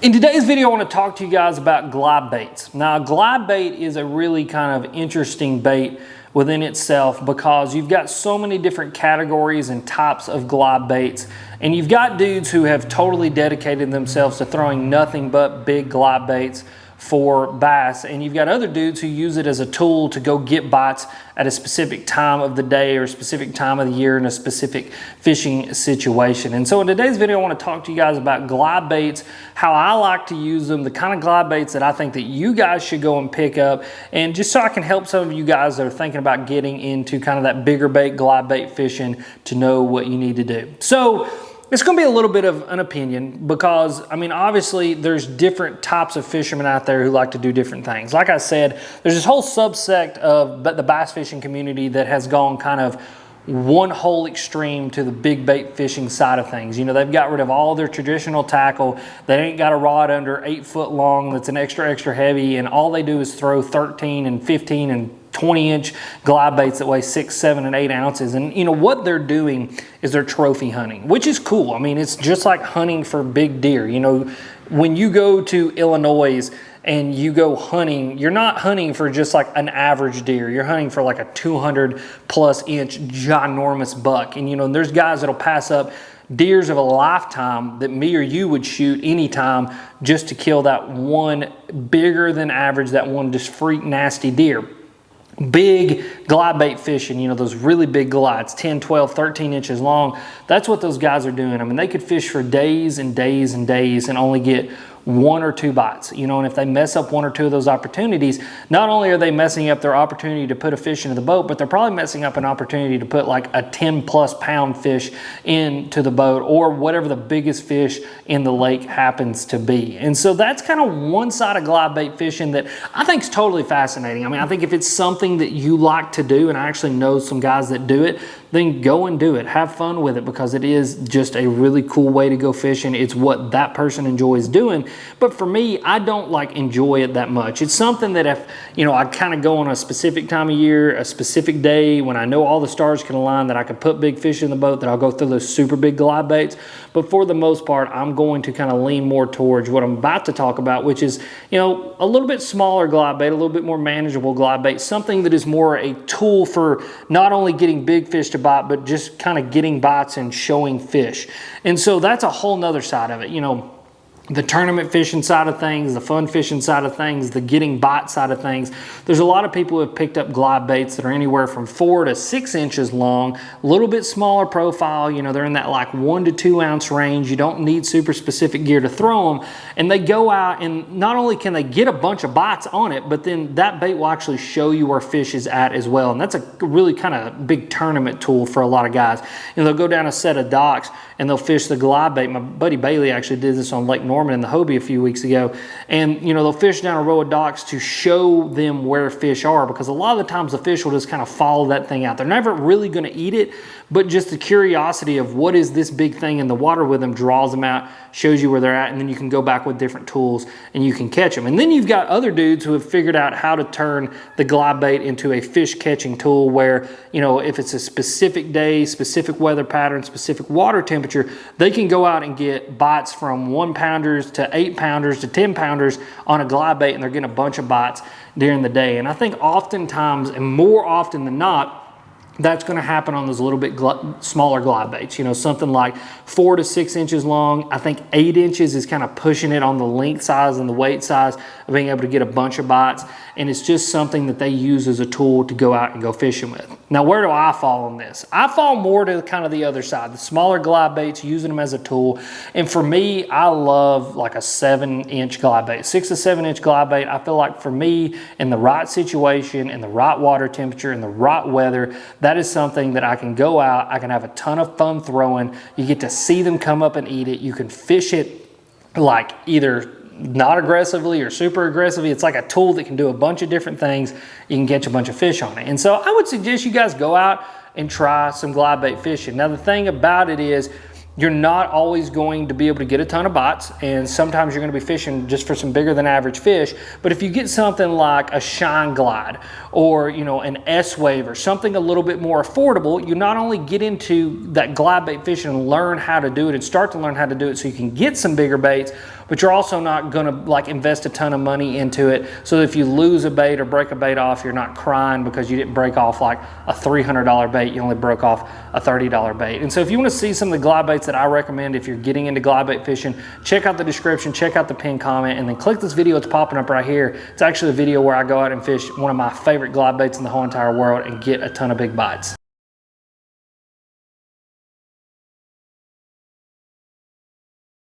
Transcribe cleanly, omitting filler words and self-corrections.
In today's video, I want to talk to you guys about glide baits. Now, glide bait is a really kind of interesting bait within itself because you've got so many different categories and types of glide baits, and you've got dudes who have totally dedicated themselves to throwing nothing but big glide baits for bass, and you've got other dudes who use it as a tool to go get bites at a specific time of the day or a specific time of the year in a specific fishing situation. And so in today's video, I want to talk to you guys about glide baits, how I like to use them, the kind of glide baits that I think that you guys should go and pick up, and just so I can help some of you guys that are thinking about getting into kind of that bigger bait, glide bait fishing to know what you need to do. So it's going to be a little bit of an opinion because, I mean, obviously there's different types of fishermen out there who like to do different things. Like I said, there's this whole subsect of the bass fishing community that has gone kind of one whole extreme to the big bait fishing side of things. You know, they've got rid of all their traditional tackle. They ain't got a rod under 8 foot long that's an extra heavy, and all they do is throw 13 and 15 and 20-inch glide baits that weigh 6, 7, and 8 ounces. And you know what they're doing is they're trophy hunting, which is cool. I mean, it's just like hunting for big deer. You know, when you go to Illinois and you go hunting, you're not hunting for just like an average deer. You're hunting for like a 200+ inch ginormous buck. And you know, there's guys that'll pass up deers of a lifetime that me or you would shoot anytime just to kill that one bigger than average, that one just freak nasty deer. Big glide bait fishing, you know, those really big glides, 10, 12, 13 inches long. That's what those guys are doing. I mean, they could fish for days and days and days and only get 1 or 2 bites, you know, and if they mess up 1 or 2 of those opportunities, not only are they messing up their opportunity to put a fish into the boat, but they're probably messing up an opportunity to put like a 10+ pound fish into the boat or whatever the biggest fish in the lake happens to be. And so that's kind of one side of glide bait fishing that I think is totally fascinating. I mean, I think if it's something that you like to do, and I actually know some guys that do it, then go and do it. Have fun with it because it is just a really cool way to go fishing. It's what that person enjoys doing. But for me, I don't like enjoy it that much. It's something that if, you know, I kind of go on a specific time of year, a specific day when I know all the stars can align, that I can put big fish in the boat, that I'll go through those super big glide baits. But for the most part, I'm going to kind of lean more towards what I'm about to talk about, which is, you know, a little bit smaller glide bait, a little bit more manageable glide bait, something that is more a tool for not only getting big fish to bite, but just kind of getting bites and showing fish. And so that's a whole nother side of it. You know, the tournament fishing side of things, the fun fishing side of things, the getting bite side of things. There's a lot of people who have picked up glide baits that are anywhere from 4 to 6 inches long, a little bit smaller profile. You know, they're in that like 1 to 2 ounce range. You don't need super specific gear to throw them. And they go out and not only can they get a bunch of bites on it, but then that bait will actually show you where fish is at as well. And that's a really kind of big tournament tool for a lot of guys. You know, they'll go down a set of docks and they'll fish the glide bait. My buddy Bailey actually did this on Lake Norman in the Hobie a few weeks ago. And, you know, they'll fish down a row of docks to show them where fish are, because a lot of the times the fish will just kind of follow that thing out. They're never really going to eat it, but just the curiosity of what is this big thing in the water with them draws them out, shows you where they're at, and then you can go back with different tools and you can catch them. And then you've got other dudes who have figured out how to turn the glide bait into a fish catching tool where, you know, if it's a specific day, specific weather pattern, specific water temperature, they can go out and get bites from 1 pounders to 8 pounders to 10 pounders on a glide bait, and they're getting a bunch of bites during the day. And I think oftentimes, and more often than not, that's going to happen on those little bit smaller glide baits. You know, something like 4 to 6 inches long. I think 8 inches is kind of pushing it on the length size and the weight size of being able to get a bunch of bites. And it's just something that they use as a tool to go out and go fishing with. Now, where do I fall on this? I fall more to kind of the other side, the smaller glide baits, using them as a tool. And for me, I love like a 7-inch glide bait, 6 to 7 inch glide bait. I feel like for me, in the right situation, in the right water temperature, in the right weather, that is something that I can go out, I can have a ton of fun throwing. You get to see them come up and eat it. You can fish it like either not aggressively or super aggressively. It's like a tool that can do a bunch of different things. You can catch a bunch of fish on it. And so I would suggest you guys go out and try some glide bait fishing. Now, the thing about it is, you're not always going to be able to get a ton of bites, and sometimes you're going to be fishing just for some bigger than average fish. But if you get something like a Shine Glide or, you know, an S-Wave or something a little bit more affordable, you not only get into that glide bait fishing and learn how to do it and start to learn how to do it so you can get some bigger baits, but you're also not gonna like invest a ton of money into it. So if you lose a bait or break a bait off, you're not crying because you didn't break off like a $300 bait, you only broke off a $30 bait. And so if you wanna see some of the glide baits that I recommend if you're getting into glide bait fishing, check out the description, check out the pinned comment, and then click this video that's popping up right here. It's actually a video where I go out and fish one of my favorite glide baits in the whole entire world and get a ton of big bites.